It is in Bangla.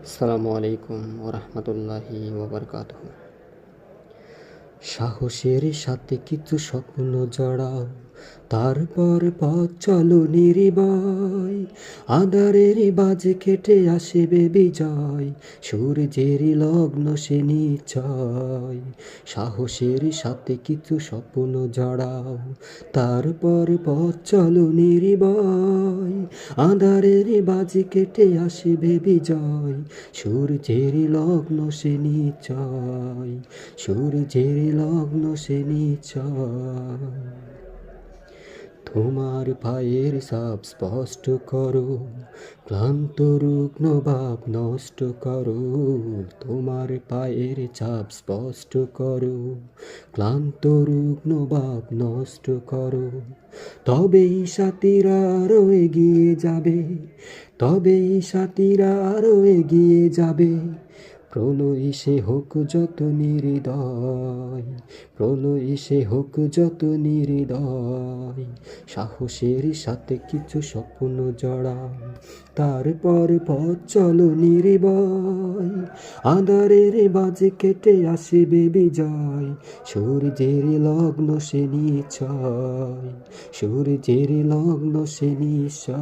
আসসালামু আলাইকুম ওরহমতুল্লাহি ওবরকাতুহু। সাহসের সাথে কিছু স্বপ্ন জড়াও, তারপর পথ চলো নির্ভয়। আঁধারের বাজে কেটে আসবে বিজয়, সূর্যের লগ্ন সে নিশ্চয়। সাহসের সাথে কিছু স্বপ্ন জড়াও, তারপর পথ চলো নির্ভয়। আঁধারের বাজে কেটে আসবে বিজয়, সূর্যের লগ্ন সে নিশ্চয়। সূর্যের লগ্ন সে নিশ্চয়। তোমার পায়ের ছাপ স্পষ্ট করো, ক্লান্ত রুগ্ন ভাব নষ্ট করো। তোমার পায়ের ছাপ স্পষ্ট করো, ক্লান্ত রুগ্ন ভাব নষ্ট করো। তবেই সাথীরা আরো এগিয়ে যাবে, তবেই সাথীরা আরো এগিয়ে যাবে। প্রলয় সে হোক যত নির্দয়, প্রলয় সে হোক যত নির্দয়। সাহসের সাথে কিছু স্বপ্ন জড়াও, তারপর পথ চলো নির্ভয়। আঁধারের বাজে কেটে আসবে বিজয়, সূর্যের লগ্ন সে নিশ্চয়। সূর্যের লগ্ন সে নিশ্চয়।